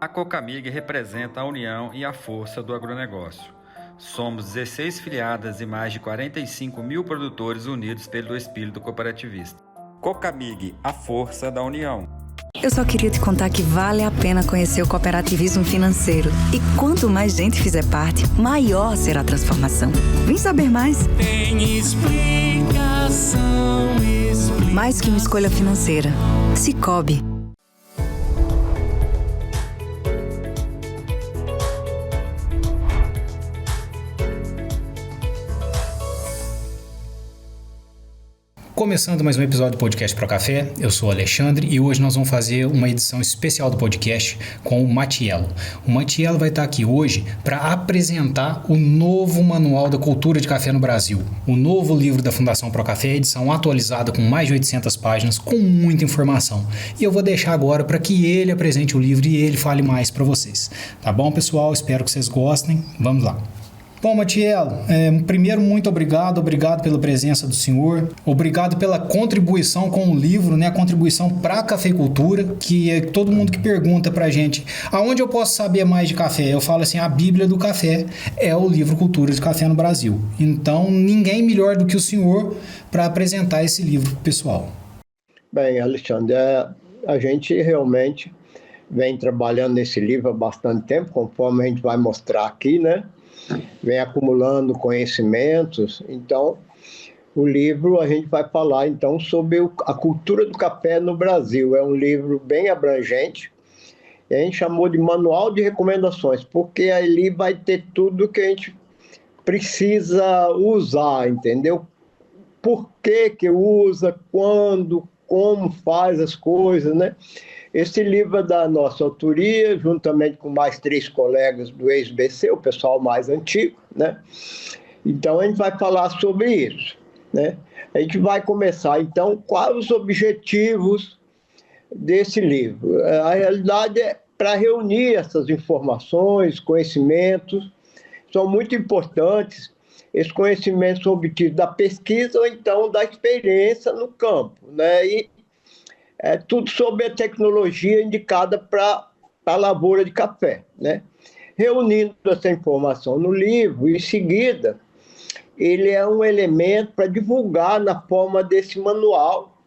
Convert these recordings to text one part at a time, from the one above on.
A Cocamig representa a união e a força do agronegócio. Somos 16 filiadas e mais de 45 mil produtores unidos pelo espírito cooperativista. Cocamig, a força da união. Eu só queria te contar que vale a pena conhecer o cooperativismo financeiro. E quanto mais gente fizer parte, maior será a transformação. Vem saber mais. Tem explicação. Mais que uma escolha financeira. Sicoob. Começando mais um episódio do Podcast Pro Café, eu sou o Alexandre e hoje nós vamos fazer uma edição especial do podcast com o Matiello. O Matiello vai estar aqui hoje para apresentar o novo Manual da Cultura de Café no Brasil, o novo livro da Fundação Pro Café, edição atualizada com mais de 800 páginas, com muita informação. E eu vou deixar agora para que ele apresente o livro e ele fale mais para vocês. Tá bom, pessoal? Espero que vocês gostem. Vamos lá. Bom, Matiello, primeiro, muito obrigado pela presença do senhor, obrigado pela contribuição com o livro, né, a contribuição para a cafeicultura, que é todo mundo que pergunta para a gente, aonde eu posso saber mais de café? Eu falo assim, a Bíblia do Café é o livro Cultura de Café no Brasil. Então, ninguém melhor do que o senhor para apresentar esse livro pro pessoal. Bem, Alexandre, a gente realmente vem trabalhando nesse livro há bastante tempo, conforme a gente vai mostrar aqui, né? Vem acumulando conhecimentos. Então, o livro a gente vai falar então sobre a cultura do café no Brasil. É um livro bem abrangente, e a gente chamou de Manual de Recomendações, porque ali vai ter tudo que a gente precisa usar, entendeu? Por que usa, quando, como faz as coisas, né? Esse livro é da nossa autoria, juntamente com mais 3 colegas do ex-BC, o pessoal mais antigo, né? Então, a gente vai falar sobre isso, né? A gente vai começar, então, quais os objetivos desse livro. A realidade é para reunir essas informações, conhecimentos, são muito importantes. Esses conhecimentos são obtidos da pesquisa ou, então, da experiência no campo, né? E tudo sobre a tecnologia indicada para a lavoura de café, né? Reunindo essa informação no livro, em seguida, ele é um elemento para divulgar na forma desse manual,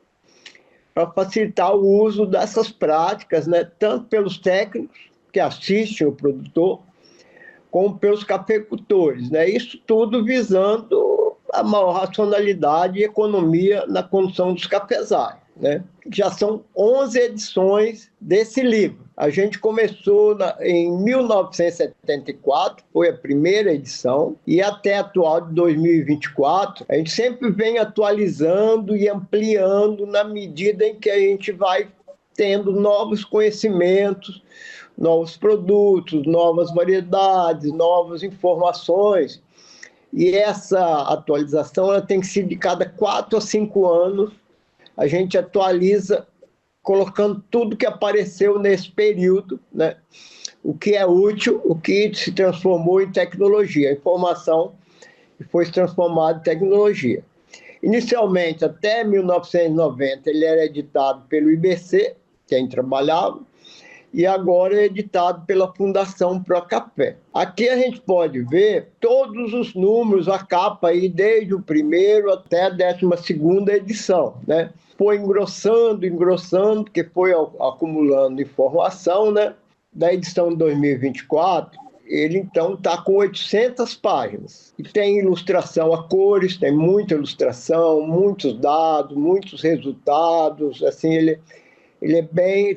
para facilitar o uso dessas práticas, né? Tanto pelos técnicos que assistem o produtor, como pelos cafeicultores, né? Isso tudo visando a maior racionalidade e economia na condução dos cafezais, né? Já são 11 edições desse livro. A gente começou em 1974, foi a primeira edição, e até a atual de 2024, a gente sempre vem atualizando e ampliando na medida em que a gente vai tendo novos conhecimentos, novos produtos, novas variedades, novas informações. E essa atualização ela tem que ser de cada 4 a 5 anos. A gente atualiza colocando tudo que apareceu nesse período, né? O que é útil, o que se transformou em tecnologia, a informação que foi transformada em tecnologia. Inicialmente, até 1990, ele era editado pelo IBC, quem trabalhava, e agora é editado pela Fundação Pro Café. Aqui a gente pode ver todos os números, a capa aí, desde o primeiro até a 12ª edição, né? Foi engrossando, porque foi acumulando informação, né? Da edição de 2024, ele então está com 800 páginas. E tem ilustração a cores, tem muita ilustração, muitos dados, muitos resultados, assim, ele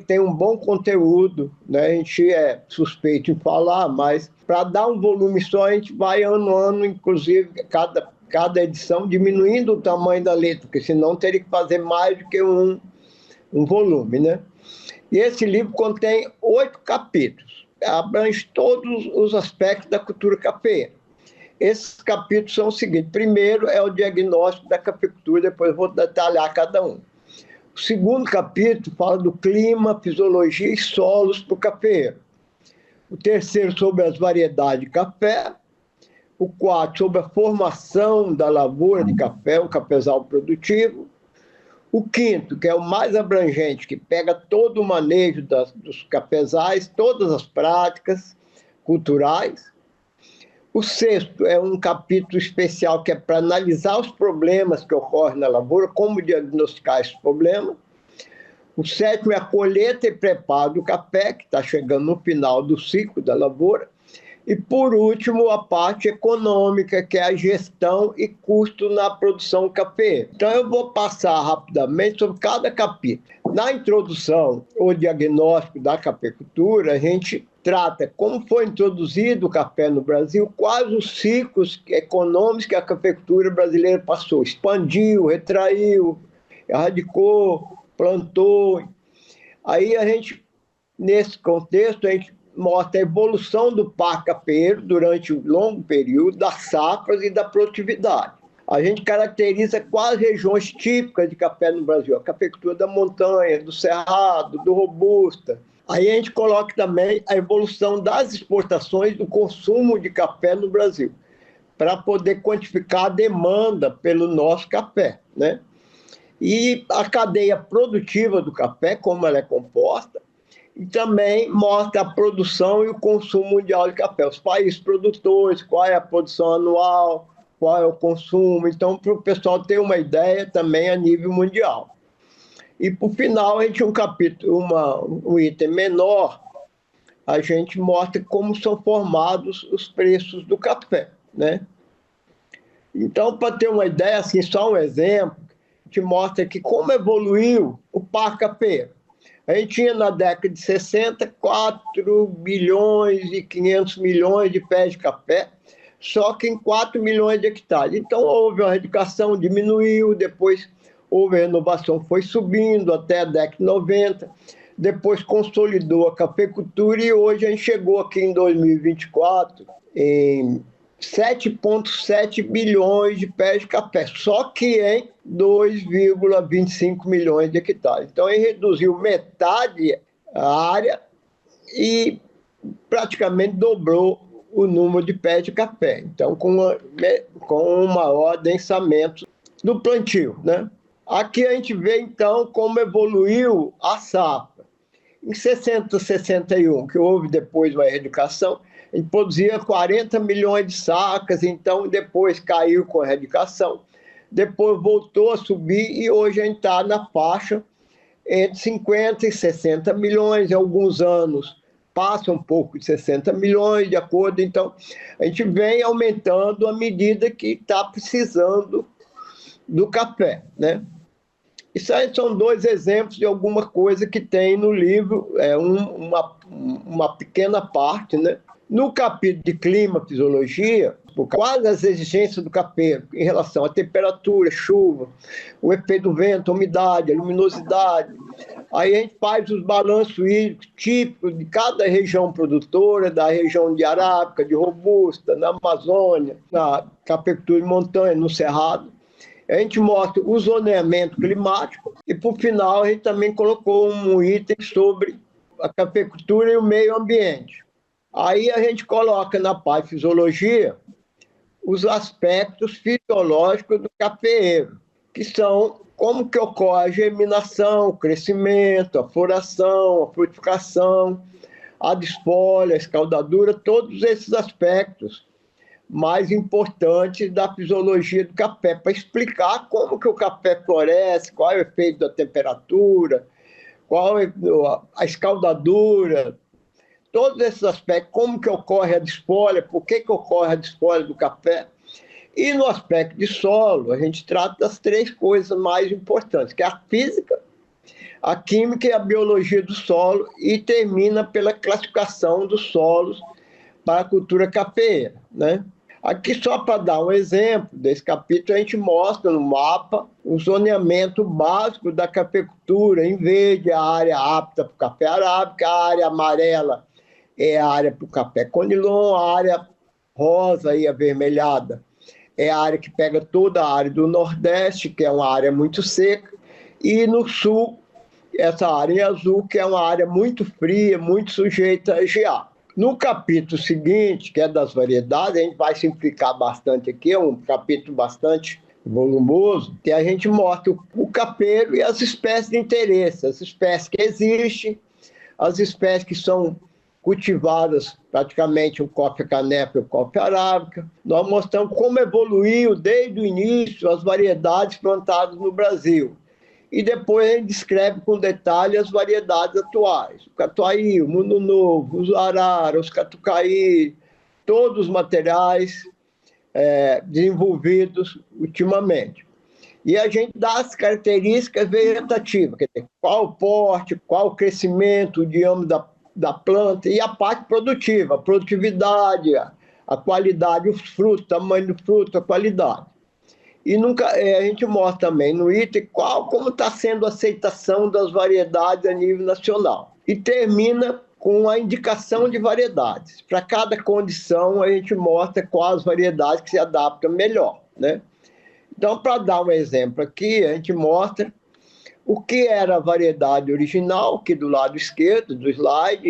tem um bom conteúdo, né? A gente é suspeito em falar, mas para dar um volume só, a gente vai ano a ano, inclusive, cada edição diminuindo o tamanho da letra, porque senão teria que fazer mais do que um volume, né? E esse livro contém 8 capítulos, abrange todos os aspectos da cultura cafeeira. Esses capítulos são o seguinte: primeiro é o diagnóstico da cafeicultura, depois eu vou detalhar cada um. O segundo capítulo fala do clima, fisiologia e solos para o cafeeiro. O terceiro sobre as variedades de café. O 4 sobre a formação da lavoura de café, o cafezal produtivo. O quinto, que é o mais abrangente, que pega todo o manejo dos cafezais, todas as práticas culturais. O sexto é um capítulo especial que é para analisar os problemas que ocorrem na lavoura, como diagnosticar esses problemas. O sétimo é a colheita e preparo do café, que está chegando no final do ciclo da lavoura. E, por último, a parte econômica, que é a gestão e custo na produção cafeeira. Então, eu vou passar rapidamente sobre cada capítulo. Na introdução, o diagnóstico da cafeicultura, a gente trata como foi introduzido o café no Brasil, quais os ciclos econômicos que a cafeicultura brasileira passou. Expandiu, retraiu, erradicou, plantou. Aí, a gente, nesse contexto, a gente mostra a evolução do parque cafeeiro durante um longo período, das safras e da produtividade. A gente caracteriza quais regiões típicas de café no Brasil: a cafeicultura da montanha, do cerrado, do robusta. Aí a gente coloca também a evolução das exportações do consumo de café no Brasil, para poder quantificar a demanda pelo nosso café, né? E a cadeia produtiva do café, como ela é composta, e também mostra a produção e o consumo mundial de café. Os países produtores, qual é a produção anual, qual é o consumo. Então, para o pessoal ter uma ideia também a nível mundial. E, por final, a gente um capítulo, um item menor, a gente mostra como são formados os preços do café, né? Então, para ter uma ideia, assim, só um exemplo, a gente mostra aqui como evoluiu o parque cafeeiro. A gente tinha, na década de 60, 4 bilhões e 500 milhões de pés de café, só que em 4 milhões de hectares. Então, houve uma erradicação, diminuiu, depois houve a renovação, foi subindo até a década de 90, depois consolidou a cafeicultura e hoje a gente chegou aqui em 2024 em 7,7 bilhões de pés de café, só que em 2,25 milhões de hectares. Então, ele reduziu metade a área e praticamente dobrou o número de pés de café. Então, com um maior adensamento do plantio, né? Aqui a gente vê, então, como evoluiu a safra. Em 60, 61, que houve depois uma erradicação, a gente produzia 40 milhões de sacas, então depois caiu com a erradicação, depois voltou a subir e hoje a gente está na faixa entre 50 e 60 milhões, em alguns anos passa um pouco de 60 milhões, de acordo, então a gente vem aumentando à medida que está precisando do café, né? Isso aí são 2 exemplos de alguma coisa que tem no livro, uma pequena parte, né? No capítulo de clima, fisiologia, quais as exigências do café em relação à temperatura, chuva, o efeito do vento, a umidade, a luminosidade. Aí a gente faz os balanços hídricos típicos de cada região produtora, da região de Arábica, de Robusta, na Amazônia, na cafeicultura de montanha, no Cerrado. A gente mostra o zoneamento climático e, por final, a gente também colocou um item sobre a cafeicultura e o meio ambiente. Aí a gente coloca na parte fisiologia os aspectos fisiológicos do cafeeiro, que são como que ocorre a germinação, o crescimento, a floração, a frutificação, a desfolha, a escaldadura, todos esses aspectos mais importantes da fisiologia do café, para explicar como que o café floresce, qual é o efeito da temperatura, qual é a escaldadura, todos esses aspectos, como que ocorre a desfolha, por que ocorre a desfolha do café. E no aspecto de solo, a gente trata das 3 coisas mais importantes, que é a física, a química e a biologia do solo, e termina pela classificação dos solos para a cultura cafeeira, né? Aqui, só para dar um exemplo desse capítulo, a gente mostra no mapa o zoneamento básico da cafeicultura. Em verde, a área apta para o café arábica, a área amarela é a área para o café conilon, a área rosa e avermelhada é a área que pega toda a área do Nordeste, que é uma área muito seca, e no Sul, essa área em azul, que é uma área muito fria, muito sujeita a gear. No capítulo seguinte, que é das variedades, a gente vai simplificar bastante aqui, é um capítulo bastante volumoso, que a gente mostra o capeiro e as espécies de interesse, as espécies que existem, as espécies que são cultivadas, praticamente o coffea canepa e o coffea arábica. Nós mostramos como evoluiu desde o início as variedades plantadas no Brasil. E depois a gente descreve com detalhe as variedades atuais. O catuai, o mundo novo, os arara, os catucaí, todos os materiais desenvolvidos ultimamente. E a gente dá as características vegetativas, quer dizer, qual o porte, qual o crescimento, o diâmetro da planta, e a parte produtiva, a produtividade, a qualidade, os frutos, o tamanho do fruto, a qualidade. E a gente mostra também no item como está sendo a aceitação das variedades a nível nacional. E termina com a indicação de variedades. Para cada condição, a gente mostra quais variedades que se adaptam melhor, né? Então, para dar um exemplo aqui, a gente mostra o que era a variedade original, que do lado esquerdo do slide,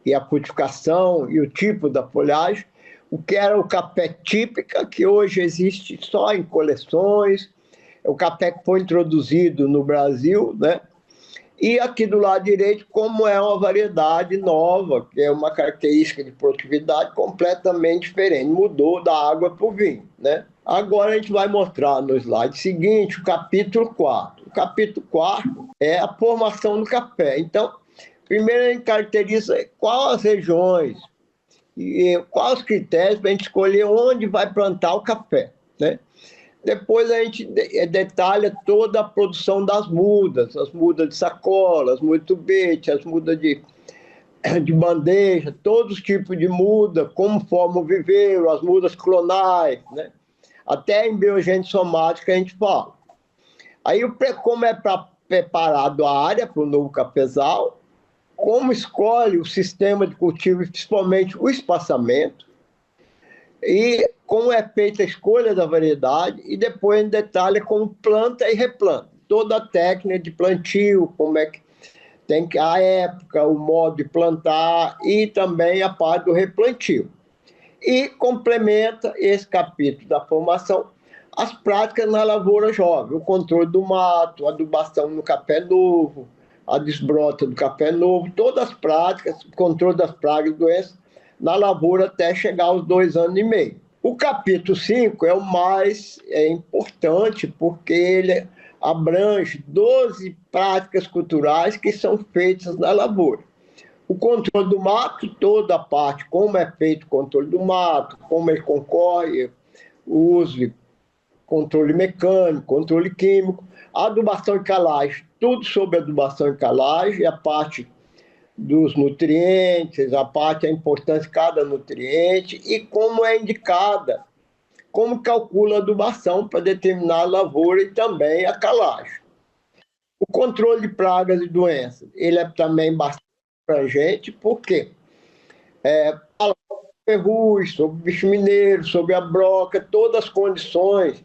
e a frutificação e o tipo da folhagem, o que era o café típica, que hoje existe só em coleções, o café que foi introduzido no Brasil, né? E aqui do lado direito, como é uma variedade nova, que é uma característica de produtividade completamente diferente, mudou da água para o vinho, né? Agora a gente vai mostrar no slide seguinte o capítulo 4. O capítulo 4 é a formação do café. Então, primeiro a gente caracteriza quais as regiões e quais os critérios para a gente escolher onde vai plantar o café, né? Depois a gente detalha toda a produção das mudas, as mudas de sacola, as mudas de tubete, as mudas de bandeja, todos os tipos de muda, como forma o viveiro, as mudas clonais, né? Até em biogênese somática a gente fala. Aí, como é preparado a área para o novo cafezal, como escolhe o sistema de cultivo, principalmente o espaçamento, e como é feita a escolha da variedade, e depois em detalhe como planta e replanta. Toda a técnica de plantio, como é que tem a época, o modo de plantar e também a parte do replantio. E complementa esse capítulo da formação as práticas na lavoura jovem, o controle do mato, a adubação no café novo, a desbrota do café novo, todas as práticas, o controle das pragas e doenças na lavoura até chegar aos 2 anos e meio. O capítulo 5 é o mais importante porque ele abrange 12 práticas culturais que são feitas na lavoura. O controle do mato, toda a parte, como é feito o controle do mato, como ele concorre, o uso de controle mecânico, controle químico, a adubação e calagem, tudo sobre adubação e calagem, a parte dos nutrientes, a parte da importância de cada nutriente e como é indicada, como calcula a adubação para determinar a lavoura e também a calagem. O controle de pragas e doenças, ele é também bastante abrangente, porque fala sobre ferrugem, sobre bicho mineiro, sobre a broca, todas as condições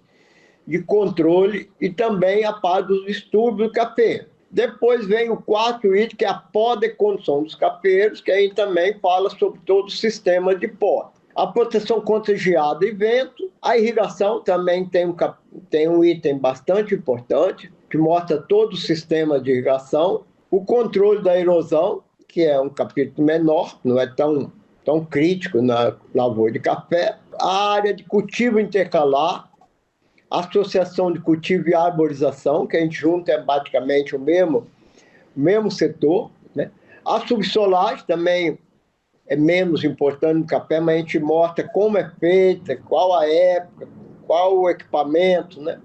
de controle e também a parte dos distúrbios do café. Depois vem o 4 item, que é a poda e condução dos cafeiros, que aí também fala sobre todo o sistema de poda. A proteção contra geada e vento, a irrigação também tem um item bastante importante, que mostra todo o sistema de irrigação, o controle da erosão, que é um capítulo menor, não é tão crítico na lavoura de café, a área de cultivo intercalar, a associação de cultivo e arborização, que a gente junta basicamente o mesmo setor, né? A subsolagem também é menos importante no café, mas a gente mostra como é feita, qual a época, qual o equipamento, né?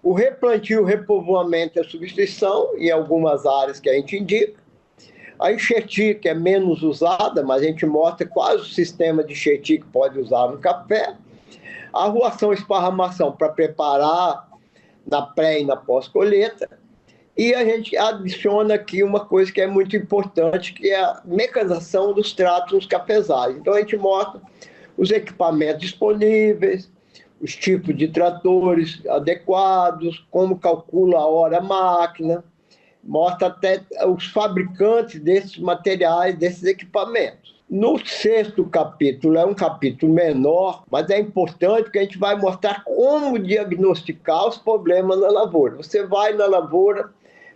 O replantio, o repovoamento e a substituição, em algumas áreas que a gente indica. A enxertia, que é menos usada, mas a gente mostra quais o sistema de enxertia que pode usar no café. A arruação e esparramação para preparar na pré e na pós-colheita. E a gente adiciona aqui uma coisa que é muito importante, que é a mecanização dos tratos nos cafezais. Então a gente mostra os equipamentos disponíveis, os tipos de tratores adequados, como calcula a hora máquina, mostra até os fabricantes desses materiais, desses equipamentos. No 6º capítulo, é um capítulo menor, mas é importante porque a gente vai mostrar como diagnosticar os problemas na lavoura. Você vai na lavoura,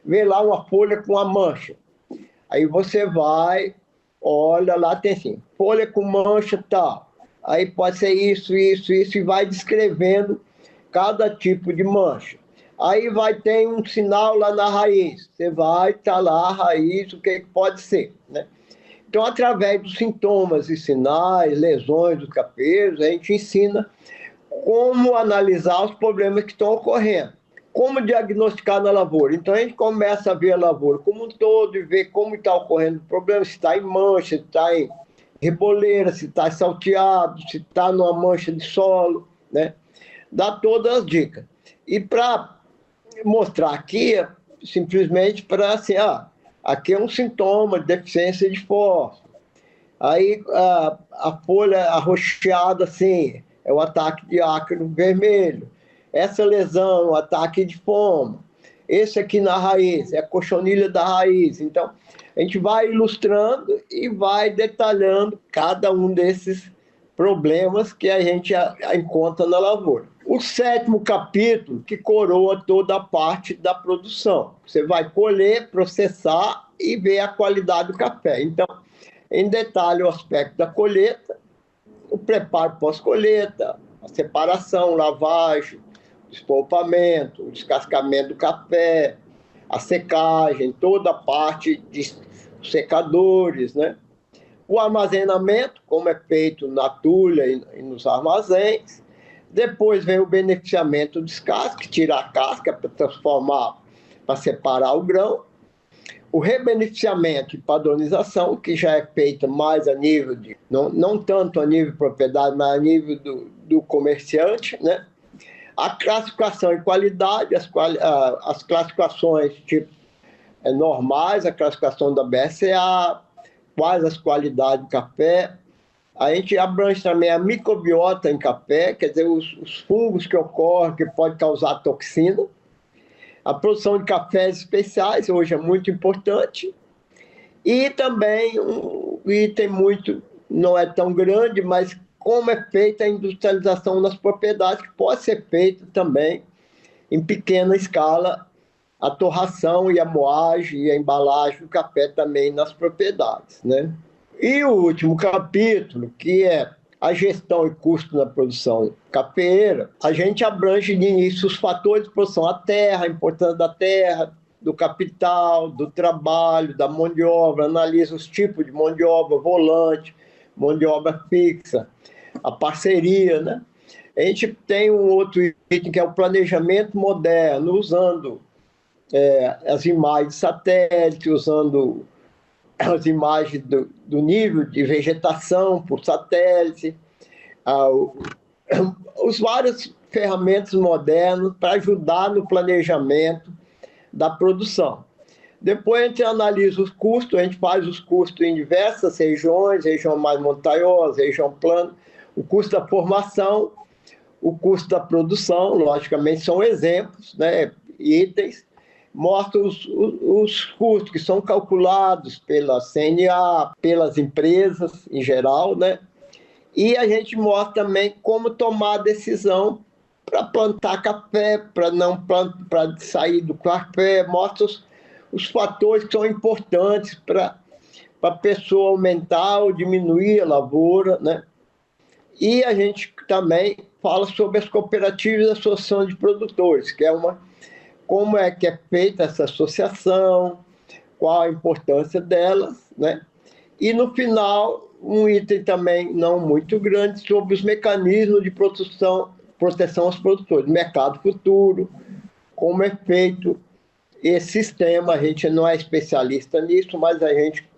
vê lá uma folha com uma mancha. Aí você vai, olha lá, tem assim, folha com mancha tal. Aí pode ser isso, e vai descrevendo cada tipo de mancha. Aí vai ter um sinal lá na raiz. Você vai, tá lá a raiz, o que pode ser, né? Então, através dos sintomas e sinais, lesões dos capeiros, a gente ensina como analisar os problemas que estão ocorrendo. Como diagnosticar na lavoura. Então, a gente começa a ver a lavoura como um todo e ver como está ocorrendo o problema, se está em mancha, se está em reboleira, se está salteado, se está numa mancha de solo, né? Dá todas as dicas. E para mostrar aqui, simplesmente para assim, aqui é um sintoma de deficiência de fósforo. Aí a folha arroxeada, assim, é o ataque de ácaro vermelho. Essa lesão é o ataque de foma. Esse aqui na raiz, é a cochonilha da raiz. Então, a gente vai ilustrando e vai detalhando cada um desses problemas que a gente encontra na lavoura. O 7º capítulo, que coroa toda a parte da produção. Você vai colher, processar e ver a qualidade do café. Então, em detalhe, o aspecto da colheita, o preparo pós-colheita, a separação, lavagem, despolpamento, o descascamento do café, a secagem, toda a parte de secadores, né? O armazenamento, como é feito na tulha e nos armazéns. Depois vem o beneficiamento do descasque, tirar a casca para transformar, para separar o grão. O rebeneficiamento e padronização, que já é feita mais a nível de, não tanto a nível de propriedade, mas a nível do comerciante, né? A classificação e qualidade, as classificações tipo, normais, a classificação da BSA, quais as qualidades do café. A gente abrange também a microbiota em café, quer dizer, os fungos que ocorrem, que podem causar toxina. A produção de cafés especiais, hoje é muito importante. E também um item muito, não é tão grande, mas como é feita a industrialização nas propriedades, que pode ser feita também em pequena escala, a torração e a moagem e a embalagem do café também nas propriedades, né? E o último capítulo, que é a gestão e custo na produção cafeeira, a gente abrange de início os fatores de produção, a terra, a importância da terra, do capital, do trabalho, da mão de obra, analisa os tipos de mão de obra, volante, mão de obra fixa, a parceria, né? A gente tem um outro item que é o planejamento moderno, usando as imagens de satélite, usando as imagens do nível de vegetação por satélite, os várias ferramentas modernas para ajudar no planejamento da produção. Depois a gente analisa os custos, a gente faz os custos em diversas regiões, região mais montanhosa, região plana, o custo da formação, o custo da produção, logicamente são exemplos, né, itens, mostra os custos que são calculados pela CNA, pelas empresas em geral, né? E a gente mostra também como tomar a decisão para plantar café, para sair do café, mostra os fatores que são importantes para a pessoa aumentar ou diminuir a lavoura, né? E a gente também fala sobre as cooperativas e associações de produtores, que é como é que é feita essa associação, qual a importância delas, né? E no final, um item também não muito grande sobre os mecanismos de proteção aos produtores, mercado futuro, como é feito esse sistema. A gente não é especialista nisso, mas a gente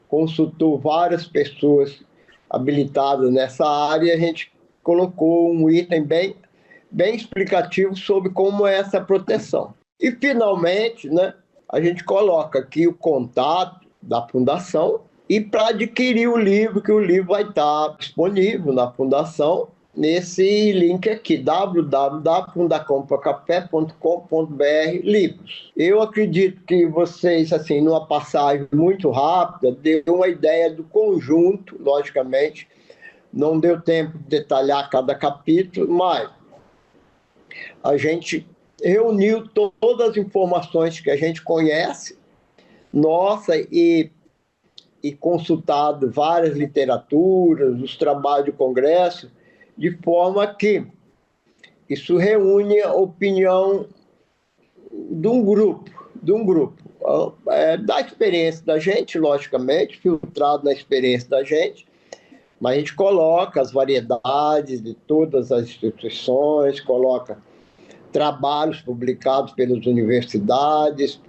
consultou várias pessoas habilitadas nessa área e a gente colocou um item bem explicativo sobre como é essa proteção. E, finalmente, né, a gente coloca aqui o contato da Fundação e para adquirir o livro, que o livro vai estar disponível na Fundação, nesse link aqui, www.fundacompacafé.com.br/livros. Eu acredito que vocês, assim, numa passagem muito rápida, deu uma ideia do conjunto, logicamente, não deu tempo de detalhar cada capítulo, mas a gente reuniu todas as informações que a gente conhece, nossa, e consultado várias literaturas, os trabalhos de congresso, de forma que isso reúne a opinião de um grupo, da experiência da gente, logicamente, filtrado na experiência da gente, mas a gente coloca as variedades de todas as instituições, coloca trabalhos publicados pelas universidades,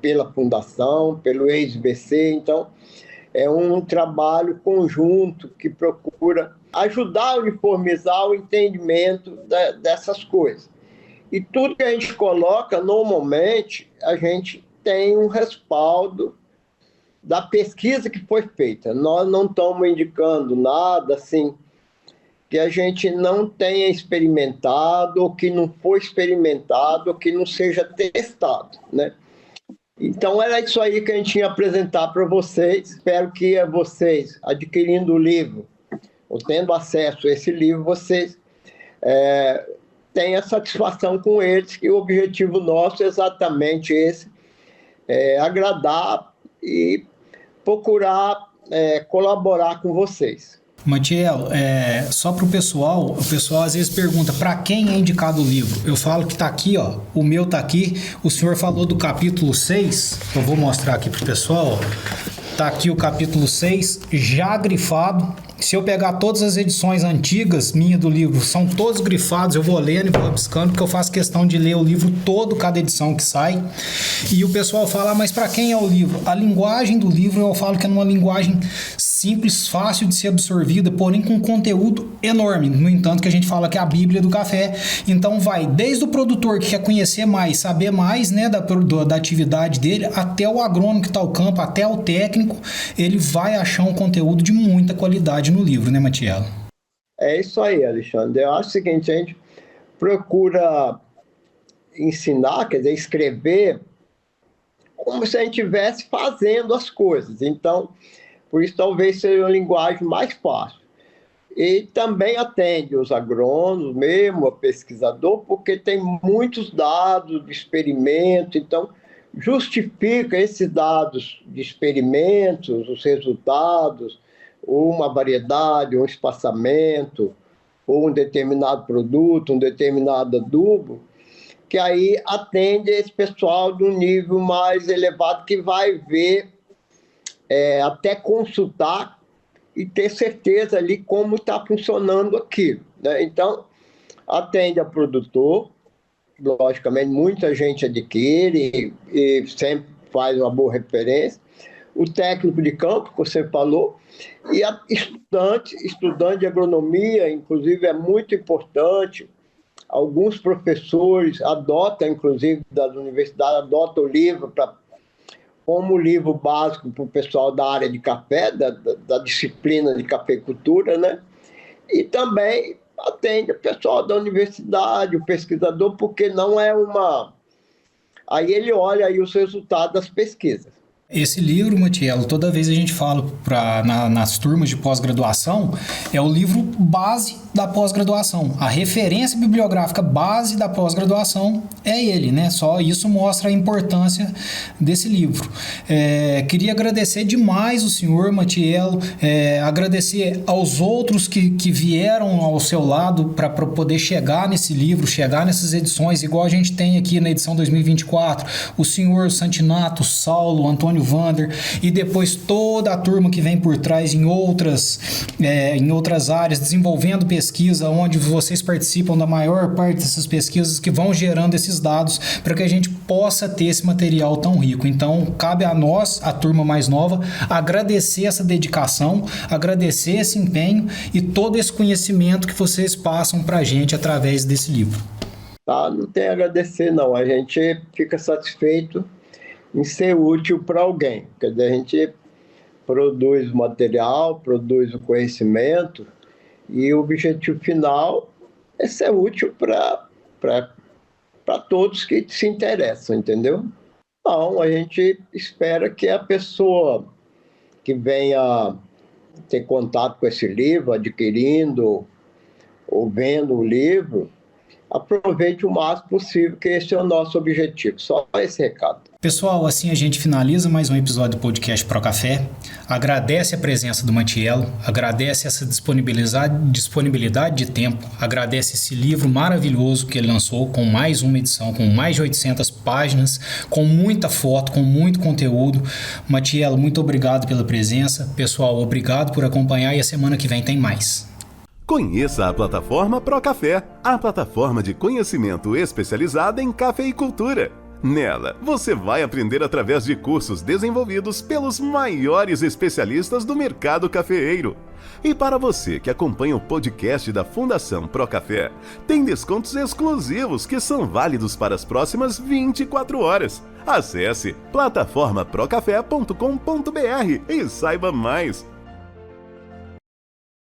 pela fundação, pelo ex-BC. Então, é um trabalho conjunto que procura ajudar a uniformizar o entendimento dessas coisas. E tudo que a gente coloca, normalmente, a gente tem um respaldo da pesquisa que foi feita. Nós não estamos indicando nada assim que a gente não tenha experimentado, ou que não foi experimentado, ou que não seja testado, né? Então, era isso aí que a gente ia apresentar para vocês. Espero que vocês, adquirindo o livro, ou tendo acesso a esse livro, vocês tenham satisfação com eles, que o objetivo nosso é exatamente esse, agradar e procurar colaborar com vocês. Matiello, só para o pessoal às vezes pergunta para quem é indicado o livro. Eu falo que está aqui, ó, o meu está aqui, o senhor falou do capítulo 6, eu vou mostrar aqui para o pessoal, está aqui o capítulo 6, já grifado. Se eu pegar todas as edições antigas minha do livro, são todos grifados, eu vou lendo e vou rabiscando, porque eu faço questão de ler o livro todo, cada edição que sai. E o pessoal fala, mas para quem é o livro? A linguagem do livro, eu falo que é uma linguagem simples, fácil de ser absorvida, porém com conteúdo enorme. No entanto, que a gente fala que é a Bíblia do café. Então vai desde o produtor que quer conhecer mais, saber mais, né, da atividade dele, até o agrônomo que está ao campo, até o técnico, ele vai achar um conteúdo de muita qualidade no livro, né, Matiello? É isso aí, Alexandre. Eu acho o seguinte, a gente procura ensinar, quer dizer, escrever como se a gente estivesse fazendo as coisas. Então, por isso talvez seja uma linguagem mais fácil. E também atende os agrônomos mesmo, o pesquisador, porque tem muitos dados de experimento, então justifica esses dados de experimentos, os resultados, ou uma variedade, um espaçamento, ou um determinado produto, um determinado adubo, que aí atende esse pessoal de um nível mais elevado que vai ver, até consultar e ter certeza ali como está funcionando aquilo, né? Então, atende a produtor, logicamente muita gente adquire e sempre faz uma boa referência, o técnico de campo, que você falou, e a estudante de agronomia, inclusive, é muito importante. Alguns professores adotam, inclusive, das universidades, adotam o livro como livro básico para o pessoal da área de café, da disciplina de cafeicultura, né? E também atende o pessoal da universidade, o pesquisador, porque não é uma... Aí ele olha aí os resultados das pesquisas. Esse livro, Matiello, toda vez a gente fala nas turmas de pós-graduação, é o livro base da pós-graduação. A referência bibliográfica base da pós-graduação é ele, né? Só isso mostra a importância desse livro. Queria agradecer demais o senhor, Matiello, agradecer aos outros que vieram ao seu lado para poder chegar nesse livro, chegar nessas edições, igual a gente tem aqui na edição 2024, o senhor Santinato, Saulo, Antônio Vander, e depois toda a turma que vem por trás em outras áreas, desenvolvendo pesquisa, onde vocês participam da maior parte dessas pesquisas que vão gerando esses dados para que a gente possa ter esse material tão rico. Então, cabe a nós, a turma mais nova, agradecer essa dedicação, agradecer esse empenho e todo esse conhecimento que vocês passam para a gente através desse livro. Não tem a agradecer, não. A gente fica satisfeito em ser útil para alguém. Quer dizer, a gente produz o material, produz o conhecimento E o objetivo final é ser útil para todos que se interessam, entendeu? Então, a gente espera que a pessoa que venha ter contato com esse livro, adquirindo ou vendo o livro, aproveite o máximo possível, que esse é o nosso objetivo. Só esse recado. Pessoal, assim a gente finaliza mais um episódio do podcast Pro Café. Agradece a presença do Matiello, agradece essa disponibilidade de tempo, agradece esse livro maravilhoso que ele lançou, com mais uma edição, com mais de 800 páginas, com muita foto, com muito conteúdo. Matiello, muito obrigado pela presença. Pessoal, obrigado por acompanhar e a semana que vem tem mais. Conheça a plataforma Pro Café, a plataforma de conhecimento especializada em cafeicultura. Nela, você vai aprender através de cursos desenvolvidos pelos maiores especialistas do mercado cafeeiro. E para você que acompanha o podcast da Fundação Pro Café, tem descontos exclusivos que são válidos para as próximas 24 horas. Acesse plataformaprocafé.com.br e saiba mais.